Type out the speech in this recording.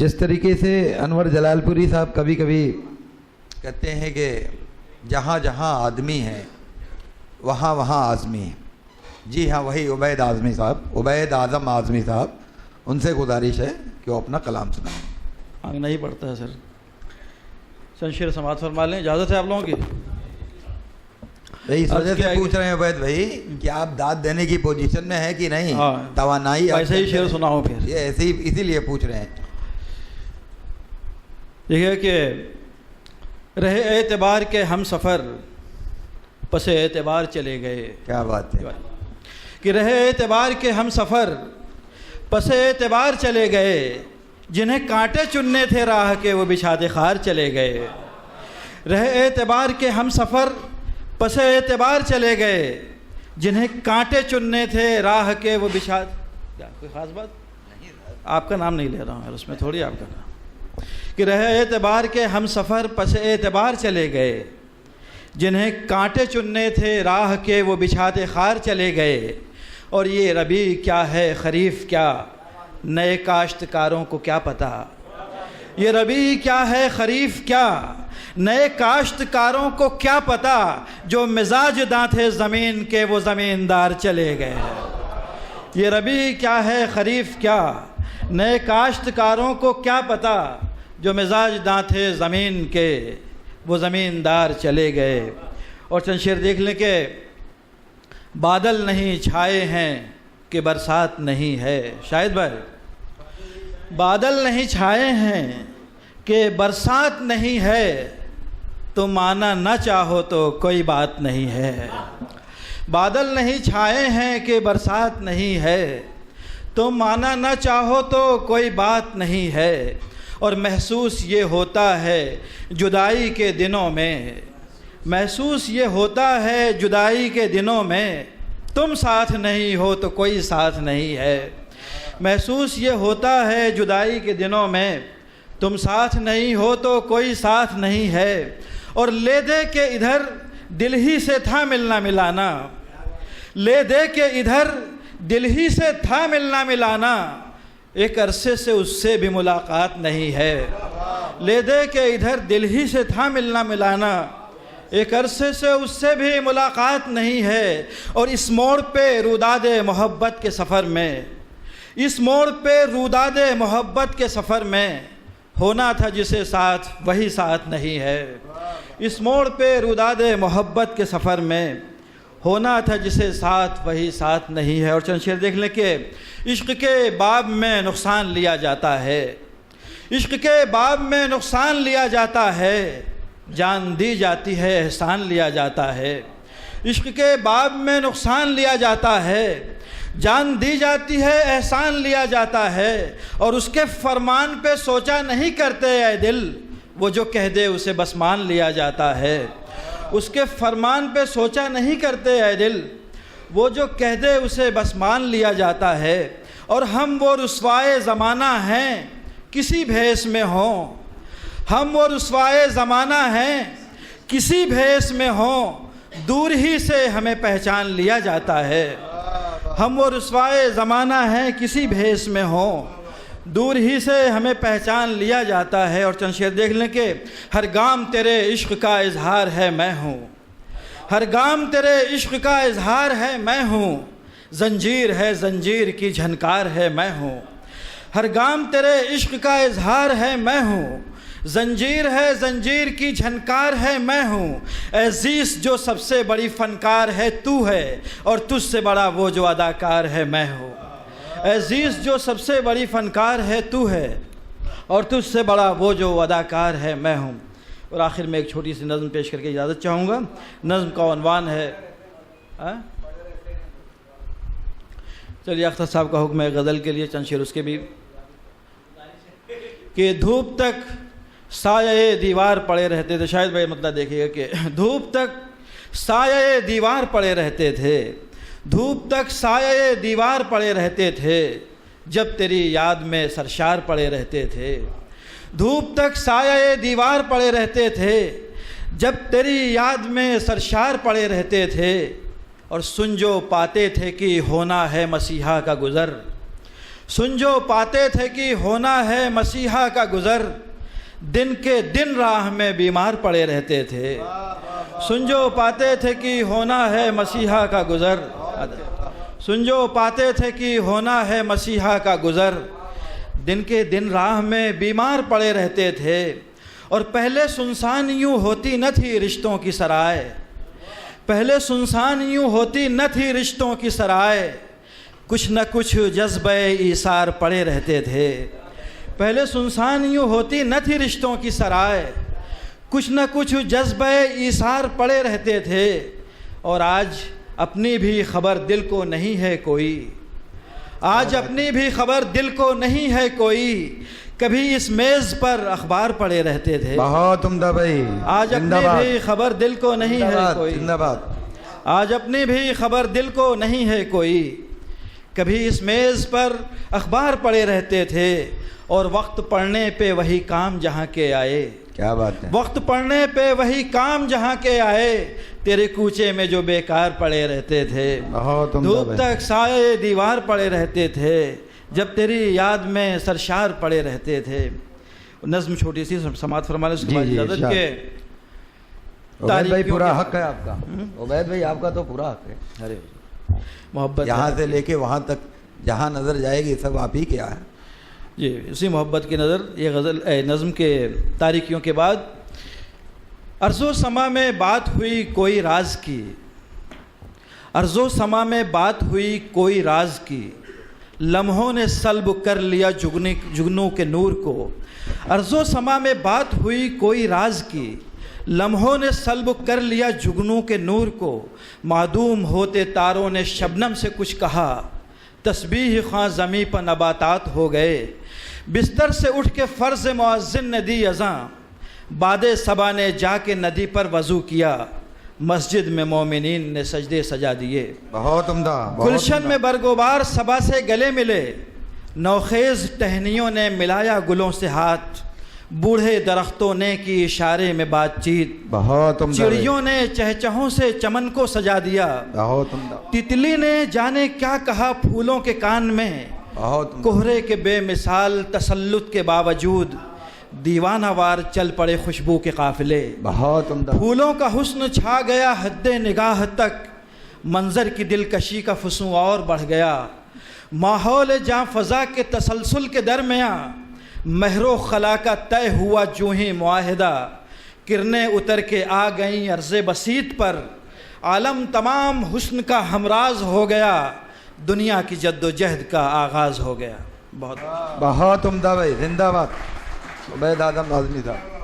جس طریقے سے انور جلال پوری صاحب کبھی کبھی کہتے ہیں کہ جہاں جہاں آدمی ہے وہاں وہاں آزمی ہے، جی ہاں وہی عبید اعظمی صاحب، عبید اعظم اعظمی صاحب، ان سے گزارش ہے کہ وہ اپنا کلام سنائیں۔ آگنا ہی پڑتا ہے سر، چند شعر سماعت فرما لیں، اجازت ہے آپ لوگوں کی؟ اس وجہ سے پوچھ رہے ہیں عبید بھائی کہ آپ داد دینے کی پوزیشن میں ہے کہ نہیں، توانائی ایسے ہی شعر سناؤ پھر، یہ ایسے ہی اسی لیے پوچھ رہے ہیں۔ دیکھیے کہ رہے اعتبار کے ہم سفر پس اعتبار چلے گئے، کیا بات ہے کہ رہے اعتبار کے ہم سفر پس اعتبار چلے گئے، جنہیں کانٹے چننے تھے راہ کے وہ بچھاتے خار چلے گئے۔ رہے اعتبار کے ہم سفر پس اعتبار چلے گئے، جنہیں کانٹے چننے تھے راہ کے وہ کیا کوئی خاص بات؟ آپ کا نام نہیں لے رہا ہوں، اس میں تھوڑی آپ کا نام، کہ رہے اعتبار کے ہم سفر پس اعتبار چلے گئے، جنہیں کانٹے چننے تھے راہ کے وہ بچھاتے خار چلے گئے۔ اور یہ ربیع کیا ہے خریف کیا، نئے کاشتکاروں کو کیا پتہ، یہ ربیع کیا ہے خریف کیا، نئے کاشتکاروں کو کیا پتہ، جو مزاج داں تھے زمین کے وہ زمیندار چلے گئے۔ یہ ربیع کیا ہے خریف کیا، نئے کاشتکاروں کو کیا پتہ، جو مزاج داں تھے زمین کے وہ زمیندار چلے گئے۔ اور چند شعر دیکھ لیں کہ بادل نہیں چھائے ہیں کہ برسات نہیں ہے، شاہد بھائی، بادل نہیں چھائے ہیں کہ برسات نہیں ہے، تو مانا نہ چاہو تو کوئی بات نہیں ہے۔ بادل نہیں چھائے ہیں کہ برسات نہیں ہے، تو مانا نہ چاہو تو کوئی بات نہیں ہے۔ اور محسوس یہ ہوتا ہے جدائی کے دنوں میں، محسوس یہ ہوتا ہے جدائی کے دنوں میں، تم ساتھ نہیں ہو تو کوئی ساتھ نہیں ہے۔ محسوس یہ ہوتا ہے جدائی کے دنوں میں، تم ساتھ نہیں ہو تو کوئی ساتھ نہیں ہے۔ اور لے دے کے ادھر دل ہی سے تھا ملنا ملانا، لے دے کے ادھر دل ہی سے تھا ملنا ملانا، ایک عرصے سے اس سے بھی ملاقات نہیں ہے۔ لے دے کے ادھر دل ہی سے تھا ملنا ملانا، ایک عرصے سے اس سے بھی ملاقات نہیں ہے۔ اور اس موڑ پہ روداد محبت کے سفر میں، اس موڑ پہ روداد محبت کے سفر میں، ہونا تھا جسے ساتھ وہی ساتھ نہیں ہے۔ اس موڑ پہ روداد محبت کے سفر میں، ہونا تھا جسے ساتھ وہی ساتھ نہیں ہے۔ اور چند شعر دیکھ لیں کہ عشق کے باب میں نقصان لیا جاتا ہے، عشق کے باب میں نقصان لیا جاتا ہے، جان دی جاتی ہے احسان لیا جاتا ہے۔ عشق کے باب میں نقصان لیا جاتا ہے، جان دی جاتی ہے احسان لیا جاتا ہے۔ اور اس کے فرمان پہ سوچا نہیں کرتے اے دل، وہ جو کہہ دے اسے بس مان لیا جاتا ہے۔ اس کے فرمان پہ سوچا نہیں کرتے اے دل، وہ جو کہہ دے اسے بس مان لیا جاتا ہے۔ اور ہم وہ رسوائے زمانہ ہیں کسی بھیس میں ہوں، ہم وہ رسوائے زمانہ ہیں کسی بھیس میں ہوں، دور ہی سے ہمیں پہچان لیا جاتا ہے۔ ہم وہ رسوائے زمانہ ہیں کسی بھیس میں ہوں، دور ہی سے ہمیں پہچان لیا جاتا ہے۔ اور چند شعر دیکھ لیں کہ ہر گام تیرے عشق کا اظہار ہے میں ہوں، ہر گام تیرے عشق کا اظہار ہے میں ہوں، زنجیر ہے زنجیر کی جھنکار ہے میں ہوں، ہر گام تیرے عشق کا اظہار ہے میں ہوں، زنجیر ہے زنجیر کی جھنکار ہے میں ہوں۔ اے زیست جو سب سے بڑی فنکار ہے تو ہے، اور تجھ سے بڑا وہ جو اداکار ہے میں ہوں۔ اے زیست جو سب سے بڑی فنکار ہے تو ہے، اور تجھ سے بڑا وہ جو اداکار ہے میں ہوں۔ اور آخر میں ایک چھوٹی سی نظم پیش کر کے اجازت چاہوں گا۔ نظم کا عنوان ہے، چلیے اختر صاحب کا حکم ہے غزل کے لیے چند شعر اس کے بھی، کہ دھوپ تک سایہ دیوار پڑے رہتے تھے۔ شاید بھائی مطلب دیکھیے گا کہ دھوپ تک سایہ دیوار پڑے رہتے تھے، دھوپ تک سایہ دیوار پڑے رہتے تھے، جب تیری یاد میں سرشار پڑے رہتے تھے۔ دھوپ تک سایہ دیوار پڑے رہتے تھے، جب تیری یاد میں سرشار پڑے رہتے تھے۔ اور سن جو پاتے تھے کہ ہونا ہے مسیحا کا گزر، سن جو پاتے تھے کہ ہونا ہے مسیحا کا گزر، دن کے دن راہ میں بیمار پڑے رہتے تھے۔ سن جو پاتے تھے کہ ہونا ہے مسیحا کا گزر، سن جو پاتے تھے کہ ہونا ہے مسیحا کا گزر، دن کے دن راہ میں بیمار پڑے رہتے تھے۔ اور پہلے سنسان یوں ہوتی نہ تھی رشتوں کی سرائے، پہلے سنسان یوں ہوتی نہ تھی رشتوں کی سرائے، کچھ نہ کچھ جذبہ ایثار پڑے رہتے تھے۔ پہلے سنسان یوں ہوتی نہ تھی رشتوں کی سرائے، کچھ نہ کچھ جذبہ ایثار پڑے رہتے تھے۔ اور آج اپنی بھی خبر دل کو نہیں ہے کوئی، آج اپنی بھی خبر دل کو نہیں ہے کوئی، کبھی اس میز پر اخبار پڑے رہتے تھے۔ بہت عمدہ بھائی، آج اپنی بھی خبر دل کو نہیں ہے کوئی، زندہ باد۔ آج اپنی بھی خبر دل کو نہیں ہے کوئی، کبھی اس میز پر اخبار پڑے رہتے تھے۔ اور وقت پڑنے پہ وہی کام جہاں کے آئے، کیا بات ہے، وقت پڑنے پہ وہی کام جہاں کے آئے، تیرے کوچے میں جو بیکار پڑے رہتے تھے۔ بہت عمدہ دھوپ بھائی، تک سائے دیوار پڑے رہتے تھے، جب تیری یاد میں سرشار پڑے رہتے تھے۔ نظم چھوٹی سی سماعت فرما لیں، اس کے بعد جی، اجازت ارشاد۔ کے عبید بھائی تاریکیوں پورا کے حق ہے آپ کا، عبید بھائی آپ کا تو پورا حق ہے، ارے محبت یہاں ہے۔ سے لے کے وہاں تک جہاں نظر جائے گی سب آپ ہی کیا ہے۔ جی، اسی محبت کی نظر یہ غزل نظم کے تاریکیوں کے بعد، ارض و سما میں بات ہوئی کوئی راز کی، ارض و سما میں بات ہوئی کوئی راز کی، لمحوں نے سلب کر لیا جگنوں کے نور کو۔ ارض و سما میں بات ہوئی کوئی راز کی، لمحوں نے سلب کر لیا جگنوں کے نور کو۔ معدوم ہوتے تاروں نے شبنم سے کچھ کہا، تسبیح خواں زمیں پر نباتات ہو گئے۔ بستر سے اٹھ کے فرض مؤذن نے دی اذاں، باد صبا نے جا کے ندی پر وضو کیا۔ مسجد میں مومنین نے سجدے سجا دیے۔ بہت عمدہ، بہت گلشن عمدہ۔ میں برگوبار صبا سے گلے ملے، نوخیز ٹہنیوں نے ملایا گلوں سے ہاتھ۔ بوڑھے درختوں نے کی اشارے میں بات چیت، بہت عمدہ بھائی، چڑیوں نے چہچہوں سے چمن کو سجا دیا۔ بہت عمدہ، تتلی نے جانے کیا کہا پھولوں کے کان میں، بہت عمدہ، کوہرے کے بے مثال تسلط کے باوجود دیوانہ وار چل پڑے خوشبو کے قافلے۔ بہت عمدہ، پھولوں کا حسن چھا گیا حد نگاہ تک، منظر کی دلکشی کا فسوں اور بڑھ گیا۔ ماحول جاں فضا کے تسلسل کے درمیان، مہر و خلا کا طے ہوا جو ہی معاہدہ۔ کرنیں اتر کے آ گئیں عرض بسیط پر، عالم تمام حسن کا ہمراز ہو گیا۔ دنیا کی جد و جہد کا آغاز ہو گیا۔ بہت بہت عمدہ بھائی، زندہ باد عبید آدم ناظمی صاحب۔